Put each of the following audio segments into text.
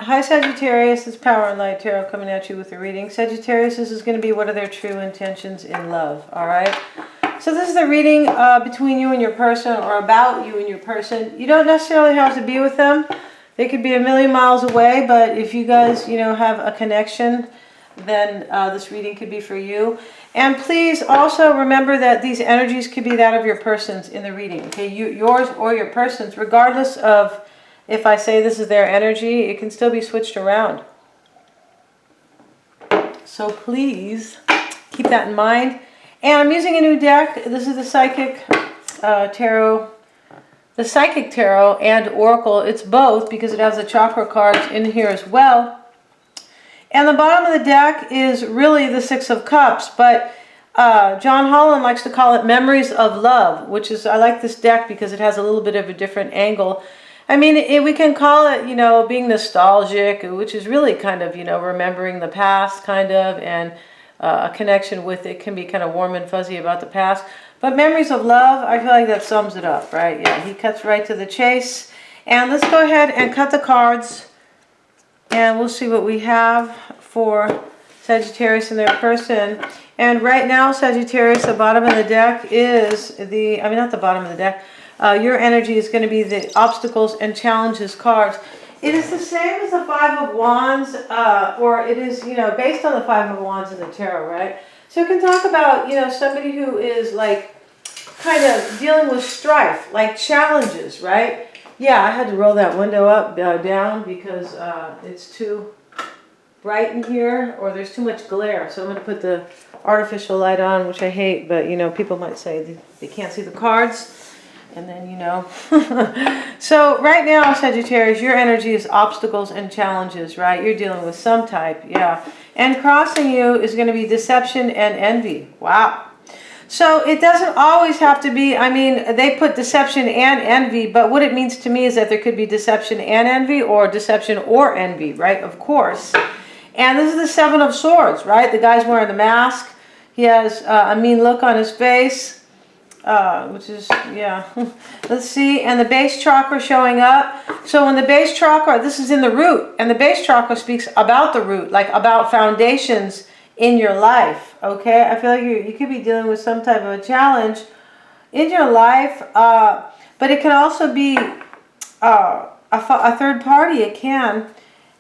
Hi Sagittarius, it's Power and Light Tarot coming at you with a reading. Sagittarius, this is going to be what are their true intentions in love, alright? So this is the reading between you and your person, or about you and your person. You don't necessarily have to be with them. They could be a million miles away, but if you guys, have a connection, then this reading could be for you. And please also remember that these energies could be that of your persons in the reading, okay? Yours or your person's, regardless of if I say this is their energy, it can still be switched around. So please keep that in mind. And I'm using a new deck. This is the Psychic Tarot. The Psychic Tarot and Oracle. It's both because it has the Chakra cards in here as well. And the bottom of the deck is really the Six of Cups. But John Holland likes to call it Memories of Love, which is, I like this deck because it has a little bit of a different angle. I mean, we can call it, being nostalgic, which is really kind of, remembering the past, kind of, and a connection with it can be kind of warm and fuzzy about the past. But Memories of Love, I feel like that sums it up, right? Yeah, he cuts right to the chase. And let's go ahead and cut the cards, and we'll see what we have for Sagittarius and their person. And right now, Sagittarius, the bottom of the deck is not the bottom of the deck. Your energy is going to be the obstacles and challenges cards. It is the same as the Five of Wands, or it is, based on the Five of Wands in the tarot, right? So it can talk about, somebody who is like kind of dealing with strife, like challenges, right? Yeah, I had to roll that window up, down because it's too bright in here, or there's too much glare. So I'm going to put the artificial light on, which I hate, but, people might say they can't see the cards. And then, So right now, Sagittarius, your energy is obstacles and challenges, right? You're dealing with some type, yeah. And crossing you is going to be deception and envy. Wow. So it doesn't always have to be, they put deception and envy, but what it means to me is that there could be deception and envy, or deception or envy, right? Of course. And this is the Seven of Swords, right? The guy's wearing the mask. He has a mean look on his face. Which is, yeah, let's see, and the base chakra showing up. So when the base chakra, this is in the root, and the base chakra speaks about the root, like about foundations in your life, okay? I feel like you could be dealing with some type of a challenge in your life, but it can also be a third party, it can.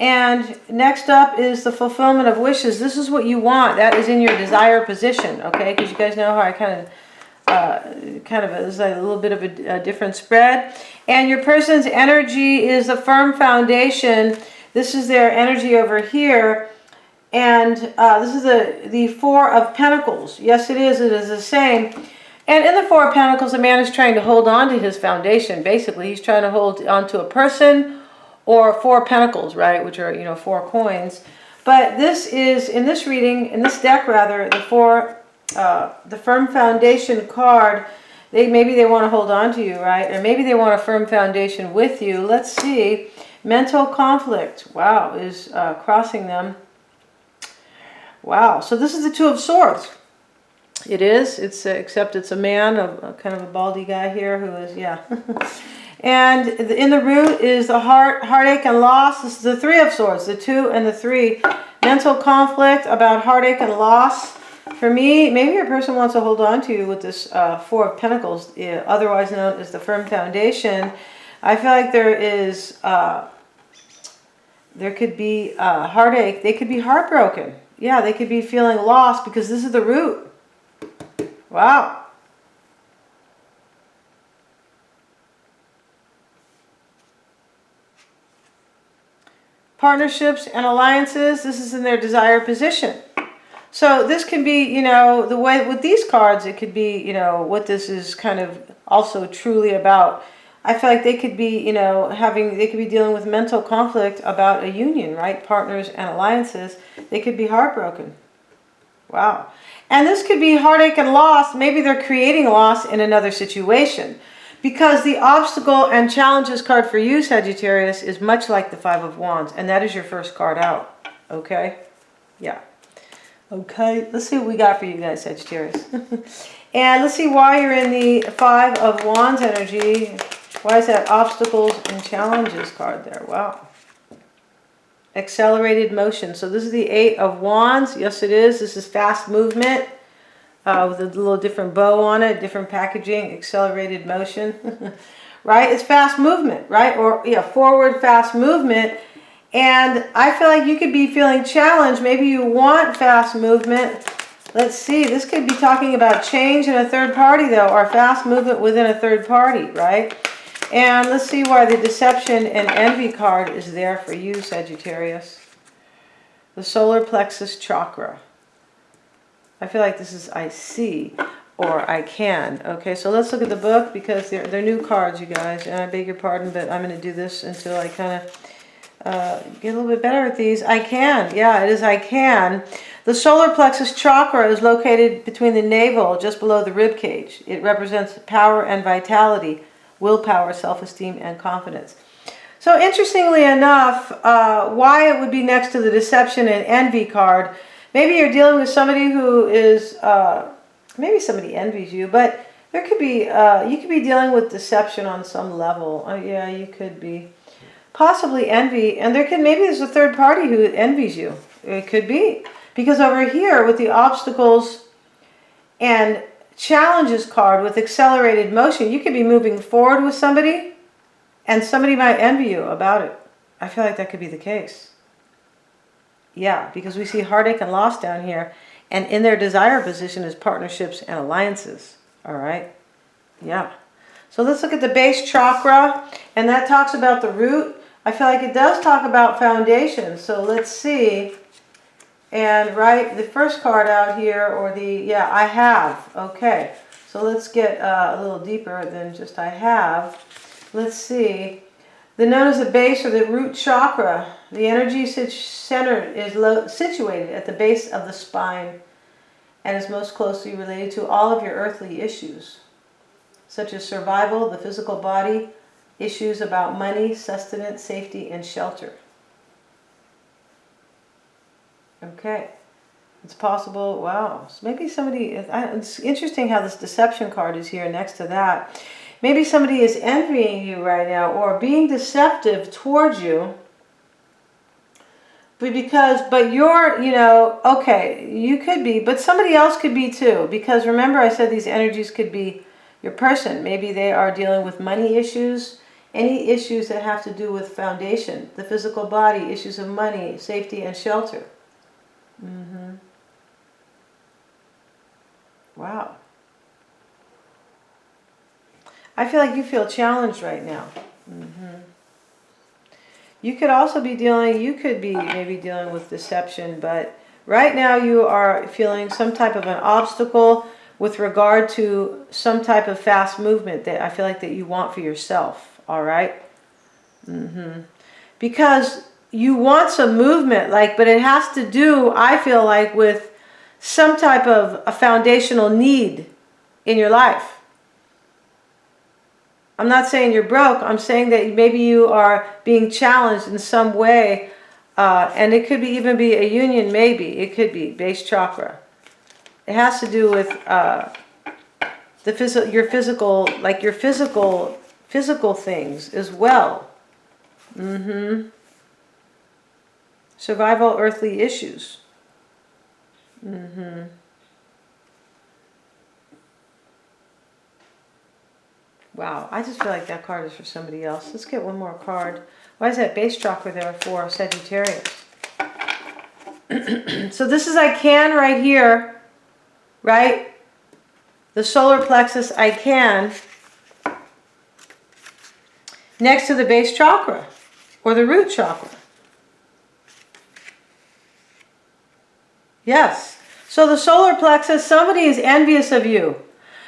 And next up is the fulfillment of wishes. This is what you want. That is in your desire position, okay? Because you guys know how I kind of is like a little bit of a different spread. And your person's energy is a firm foundation. This is their energy over here. And this is the Four of Pentacles. Yes, it is the same. And in the Four of Pentacles, a man is trying to hold on to his foundation. Basically, he's trying to hold on to a person or Four Pentacles, right? Which are, 4 coins. But this is, in this reading, in this deck rather, the firm foundation card. Maybe they want to hold on to you, right? Or maybe they want a firm foundation with you. Let's see. Mental conflict, wow, is crossing them. Wow, so this is the Two of Swords. It is, except it's a man, kind of a baldy guy here who is, yeah. And in the root is the heartache and loss. This is the Three of Swords, the 2 and the 3. Mental conflict about heartache and loss. For me, maybe your person wants to hold on to you with this Four of Pentacles, otherwise known as the firm foundation. I feel like there could be heartache. They could be heartbroken. Yeah, they could be feeling lost because this is the root. Wow. Partnerships and alliances. This is in their desired position. So this can be, the way with these cards, it could be, what this is kind of also truly about. I feel like they could be, they could be dealing with mental conflict about a union, right? Partners and alliances. They could be heartbroken. Wow. And this could be heartache and loss. Maybe they're creating loss in another situation. Because the obstacle and challenges card for you, Sagittarius, is much like the Five of Wands. And that is your first card out. Okay? Yeah. Okay, let's see what we got for you guys, Sagittarius. And let's see why you're in the Five of Wands energy. Why is that obstacles and challenges card there? Wow. Accelerated motion. So this is the 8 of Wands. Yes, it is. This is fast movement with a little different bow on it, different packaging, accelerated motion. Right? It's fast movement, right? Or, yeah, forward fast movement. And I feel like you could be feeling challenged. Maybe you want fast movement. Let's see. This could be talking about change in a third party, though, or fast movement within a third party, right? And let's see why the deception and envy card is there for you, Sagittarius. The solar plexus chakra. I feel like this is I see or I can. Okay, so let's look at the book because they're new cards, you guys. And I beg your pardon, but I'm going to do this until I kind of get a little bit better at these. I can. Yeah, it is I can. The solar plexus chakra is located between the navel, just below the rib cage. It represents power and vitality, willpower, self-esteem, and confidence. So interestingly enough, why it would be next to the deception and envy card, maybe you're dealing with somebody who is, maybe somebody envies you, but there could be, you could be dealing with deception on some level. Yeah, you could be. Possibly envy, and maybe there's a third party who envies you. It could be. Because over here with the obstacles and challenges card with accelerated motion, you could be moving forward with somebody and somebody might envy you about it. I feel like that could be the case. Yeah, because we see heartache and loss down here, and in their desire position is partnerships and alliances. All right? Yeah. So let's look at the base chakra, and that talks about the root. I feel like it does talk about foundation. So let's see. And write the first card out here, or yeah, I have. Okay, so let's get a little deeper than just I have. Let's see. The known as the base or the root chakra. The energy center is situated at the base of the spine and is most closely related to all of your earthly issues, such as survival, the physical body, issues about money, sustenance, safety, and shelter. Okay, it's possible. Wow, so maybe somebody, it's interesting how this deception card is here next to that. Maybe somebody is envying you right now or being deceptive towards you. But you're, okay, you could be, but somebody else could be too. Because remember I said these energies could be your person. Maybe they are dealing with money issues, any issues that have to do with foundation, the physical body, issues of money, safety, and shelter. Wow. I feel like you feel challenged right now. You could also be maybe dealing with deception, but right now you are feeling some type of an obstacle with regard to some type of fast movement that I feel like that you want for yourself, all right? Because you want some movement, but it has to do, I feel like, with some type of a foundational need in your life. I'm not saying you're broke. I'm saying that maybe you are being challenged in some way, and it could even be a union. Maybe it could be base chakra. It has to do with your physical things as well. Survival, earthly issues. Wow, I just feel like that card is for somebody else. Let's get one more card. Why is that base chakra there for Sagittarius? So this is I can right here, right? The solar plexus I can next to the base chakra or the root chakra. Yes. So the solar plexus, somebody is envious of you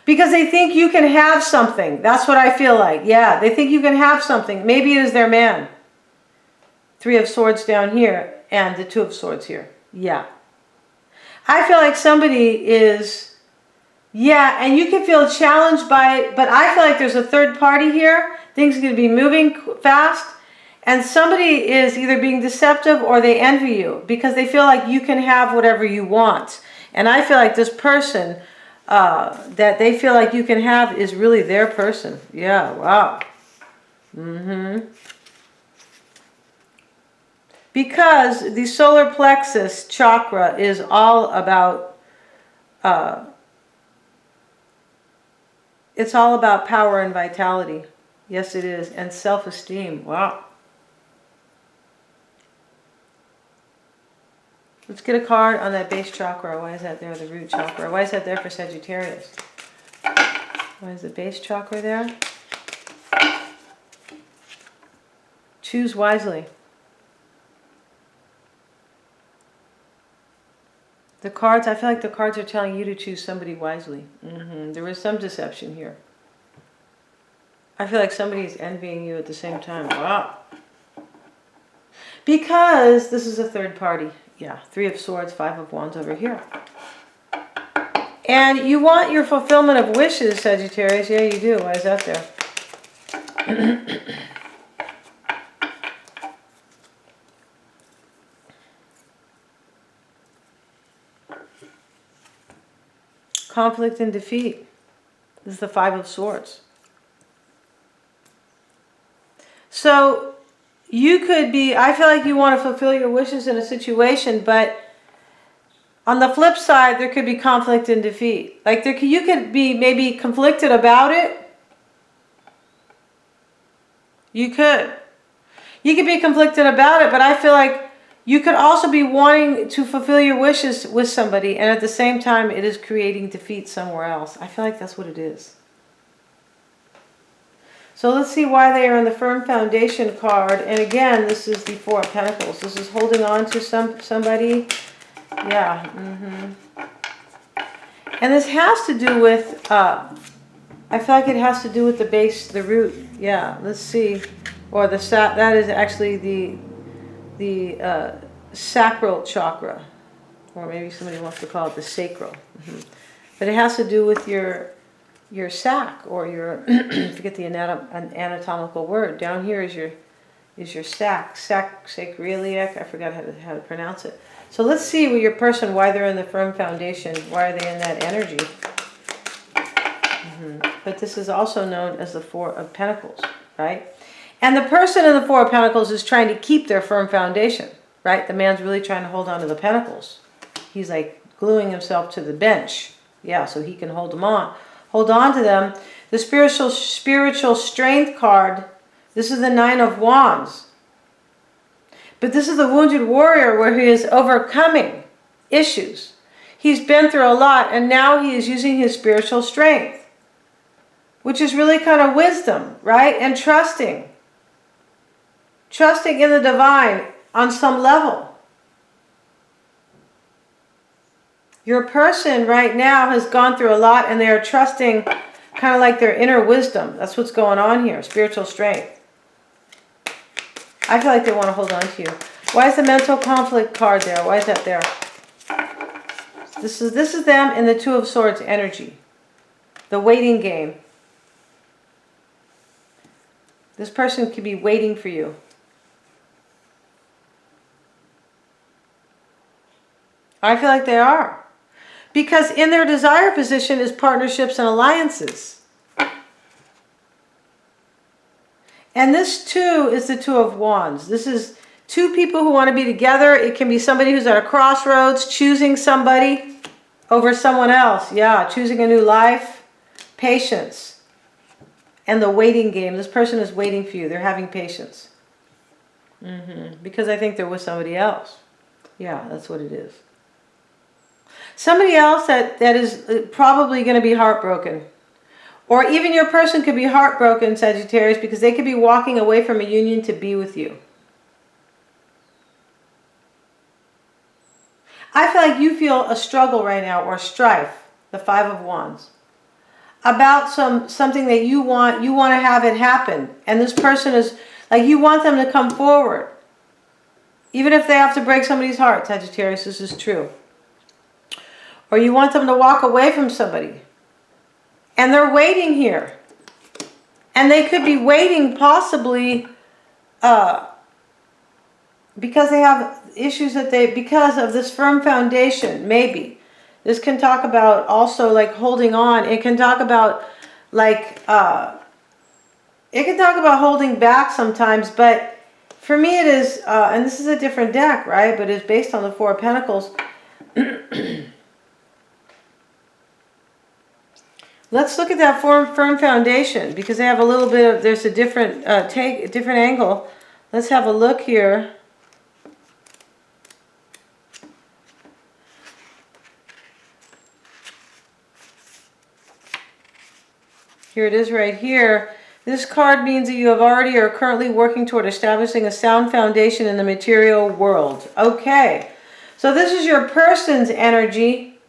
because they think you can have something. That's what I feel like. Yeah, they think you can have something. Maybe it is their man. 3 of Swords down here and the 2 of Swords here. Yeah. I feel like somebody is, and you can feel challenged by it, but I feel like there's a third party here. Things are going to be moving fast. And somebody is either being deceptive or they envy you because they feel like you can have whatever you want. And I feel like this person that they feel like you can have is really their person. Yeah, wow. Because the solar plexus chakra is all about, it's all about power and vitality. Yes, it is. And self-esteem. Wow. Let's get a card on that base chakra. Why is that there? The root chakra. Why is that there for Sagittarius? Why is the base chakra there? Choose wisely. The cards, I feel like the cards are telling you to choose somebody wisely. There is some deception here. I feel like somebody's envying you at the same time. Wow. Because this is a third party. Yeah, 3 of Swords, 5 of Wands over here. And you want your fulfillment of wishes, Sagittarius. Yeah, you do. Why is that there? Conflict and defeat. This is the 5 of Swords. So you could be, I feel like you want to fulfill your wishes in a situation, but on the flip side, there could be conflict and defeat. Like you could be maybe conflicted about it. You could. You could be conflicted about it, but I feel like you could also be wanting to fulfill your wishes with somebody, and at the same time, it is creating defeat somewhere else. I feel like that's what it is. So let's see why they are in the Firm Foundation card. And again, this is the 4 of Pentacles. This is holding on to somebody. Yeah. And this has to do with, I feel like it has to do with the base, the root. Yeah, let's see. Or that is actually the sacral chakra. Or maybe somebody wants to call it the sacral. But it has to do with your sac, or your, forget the anatomical word. Down here is your sac, sacroiliac. I forgot how to pronounce it. So let's see with your person why they're in the Firm Foundation. Why are they in that energy? But this is also known as the 4 of Pentacles, right? And the person in the 4 of Pentacles is trying to keep their firm foundation, right? The man's really trying to hold on to the pentacles. He's like gluing himself to the bench. Yeah, so he can hold on to them. The spiritual strength card, this is the 9 of Wands. But this is the wounded warrior where he is overcoming issues. He's been through a lot, and now he is using his spiritual strength, which is really kind of wisdom, right? And trusting. Trusting in the divine on some level. Your person right now has gone through a lot, and they are trusting kind of like their inner wisdom. That's what's going on here, spiritual strength. I feel like they want to hold on to you. Why is the mental conflict card there? Why is that there? This is them in the 2 of Swords energy. The waiting game. This person could be waiting for you. I feel like they are. Because in their desire position is partnerships and alliances. And this 2 is the 2 of Wands. This is 2 people who want to be together. It can be somebody who's at a crossroads, choosing somebody over someone else. Yeah, choosing a new life. Patience. And the waiting game. This person is waiting for you. They're having patience. Because I think they're with somebody else. Yeah, that's what it is. Somebody else that is probably going to be heartbroken. Or even your person could be heartbroken, Sagittarius, because they could be walking away from a union to be with you. I feel like you feel a struggle right now, or strife, the 5 of Wands, about something that you want to have it happen. And this person is, like, you want them to come forward. Even if they have to break somebody's heart, Sagittarius, this is true. Or you want them to walk away from somebody. And they're waiting here. And they could be waiting possibly because they have issues because of this firm foundation, maybe. This can talk about also like holding on. It can talk about like, it can talk about holding back sometimes, but For me it is, and this is a different deck, right? But it's based on the Four of Pentacles. Let's look at that firm foundation, because they have a little bit of, there's a different different angle. Let's have a look here. Here it is right here. This card means that you have already or are currently working toward establishing a sound foundation in the material world. Okay, so this is your person's energy.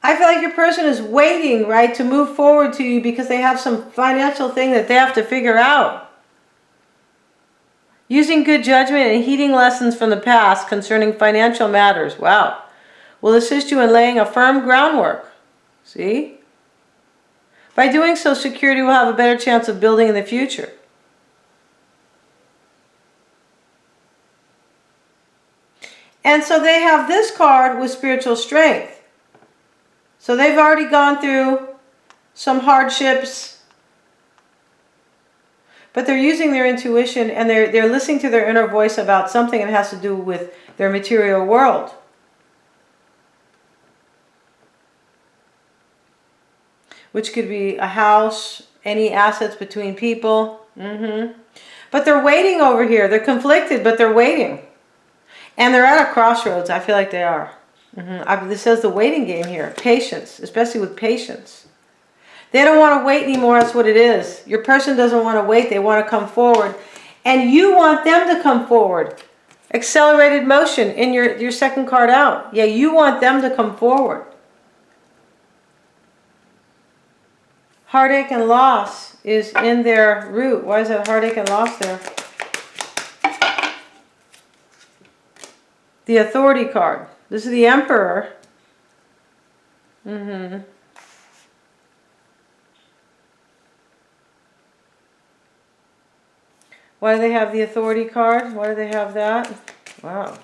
I feel like your person is waiting, right, to move forward to you because they have some financial thing that they have to figure out. Using good judgment and heeding lessons from the past concerning financial matters, wow, will assist you in laying a firm groundwork. See? By doing so, security will have a better chance of building in the future. And so they have this card with spiritual strength. So they've already gone through some hardships, but they're using their intuition and they're listening to their inner voice about something that has to do with their material world. Which could be a house, any assets between people. But they're waiting over here. They're conflicted, but they're waiting. And they're at a crossroads. I feel like they are. This says the waiting game here. Patience, especially with patience. They don't want to wait anymore. That's what it is. Your person doesn't want to wait. They want to come forward. And you want them to come forward. Accelerated motion in your second card out. Yeah, you want them to come forward. Heartache and loss is in their root. Why is that heartache and loss there? The Authority card. This is the Emperor. Why do they have the Authority card? Why do they have that? Wow.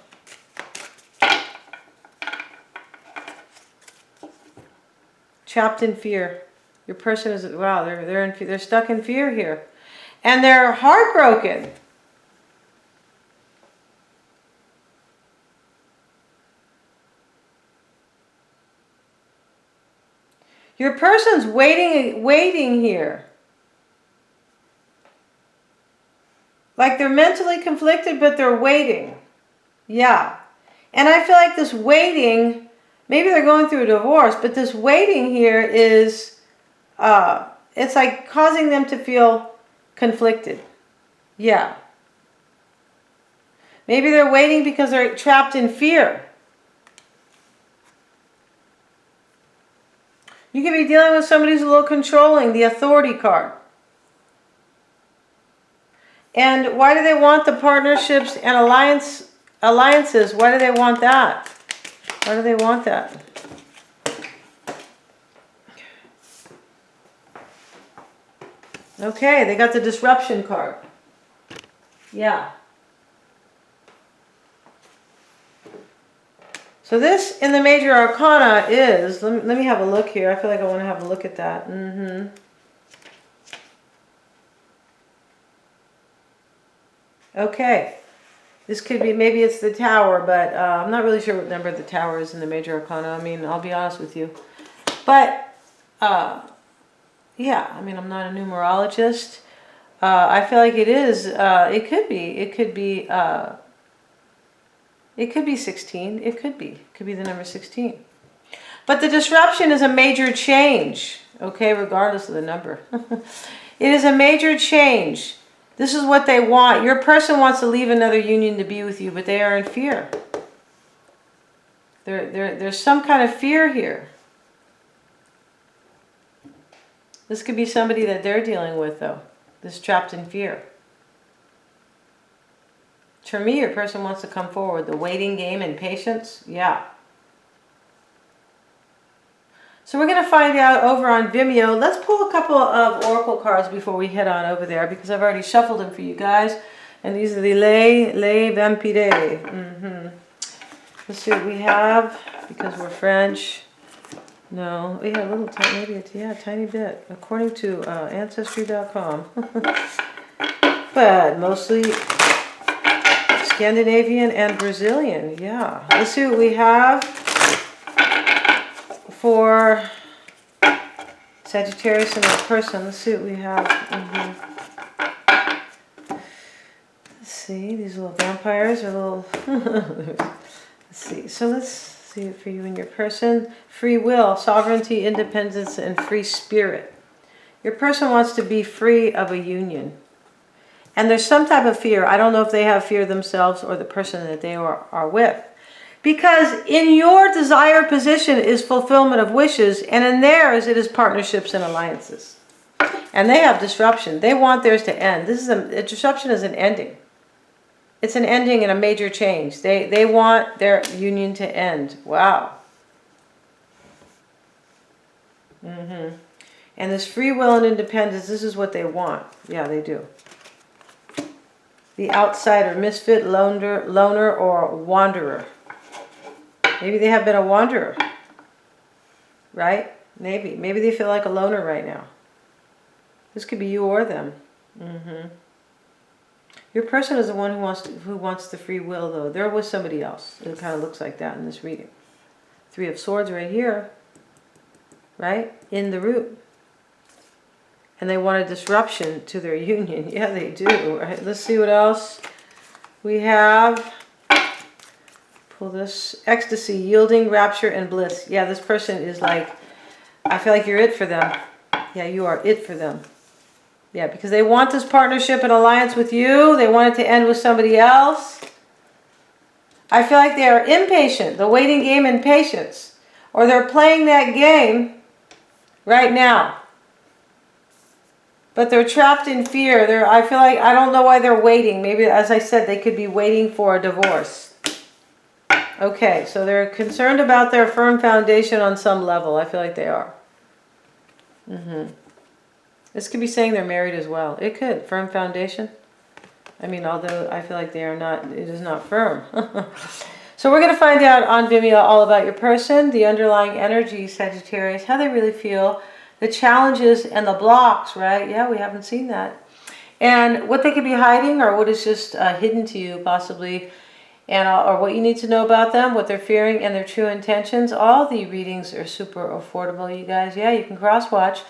Trapped in fear. Your person is, wow, they're stuck in fear here. And they're heartbroken. Your person's waiting here. Like they're mentally conflicted, but they're waiting. Yeah. And I feel like this waiting, maybe they're going through a divorce, but this waiting here is, it's like causing them to feel conflicted. Yeah. Maybe they're waiting because they're trapped in fear. You could be dealing with somebody who's a little controlling, the Authority card. And why do they want the partnerships and alliances? Why do they want that? Why do they want that? Okay, they got the Disruption card. Yeah. So this in the Major Arcana is, let me have a look here. I feel like I want to have a look at that. Okay. This could be, maybe it's the Tower, but I'm not really sure what number the Tower is in the Major Arcana. I mean, I'll be honest with you. But, yeah, I mean, I'm not a numerologist. I feel like it is, it could be 16. It could be the number 16. But the disruption is a major change, okay, regardless of the number. It is a major change. This is what they want. Your person wants to leave another union to be with you, but they are in fear. There's some kind of fear here. This could be somebody that they're dealing with, though. This trapped in fear. For me, your person wants to come forward. The waiting game and patience, yeah. So we're going to find out over on Vimeo. Let's pull a couple of oracle cards before we head on over there, because I've already shuffled them for you guys. And these are the Les Vampires. Let's see what we have, because we're French. No, yeah, a little tiny, maybe it's, yeah, a tiny bit, according to Ancestry.com. but mostly Scandinavian and Brazilian. Yeah. Let's see what we have for Sagittarius and this person. Let's see what we have. Let's see. These little vampires are little... Let's see. So let's see it for you and your person. Free will, sovereignty, independence, and free spirit. Your person wants to be free of a union. And there's some type of fear. I don't know if they have fear themselves or the person that they are with. Because in your desired position is fulfillment of wishes, and in theirs it is partnerships and alliances. And they have disruption. They want theirs to end. This is a disruption is an ending. It's an ending and a major change. They want their union to end. Wow. And this free will and independence, this is what they want. Yeah, they do. The outsider, misfit, loner, or wanderer. Maybe they have been a wanderer. Right? Maybe. Maybe they feel like a loner right now. This could be you or them. Your person is the one who wants the free will, though. They're with somebody else. It kind of looks like that in this reading. Three of Swords right here. Right? In the root. And they want a disruption to their union. Yeah, they do. Right? Let's see what else we have. Pull this. Ecstasy, yielding, rapture, and bliss. Yeah, this person is like, I feel like you're it for them. Yeah, you are it for them. Yeah, because they want this partnership and alliance with you. They want it to end with somebody else. I feel like they are impatient. The waiting game and patience. Or they're playing that game right now. But they're trapped in fear. I feel like, I don't know why they're waiting. Maybe, as I said, they could be waiting for a divorce. Okay, so they're concerned about their firm foundation on some level. I feel like they are. This could be saying they're married as well. It could. Firm foundation. I mean, although I feel like they are not, it is not firm. So we're going to find out on Vimeo all about your person, the underlying energy, Sagittarius, how they really feel, the challenges and the blocks, right? Yeah, we haven't seen that. And what they could be hiding or what is just hidden to you possibly, and or what you need to know about them, what they're fearing and their true intentions. All the readings are super affordable, you guys. Yeah, you can cross-watch.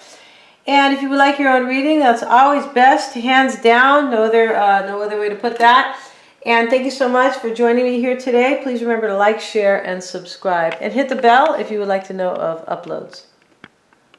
And if you would like your own reading, that's always best, hands down. No other way to put that. And thank you so much for joining me here today. Please remember to like, share, and subscribe. And hit the bell if you would like to know of uploads.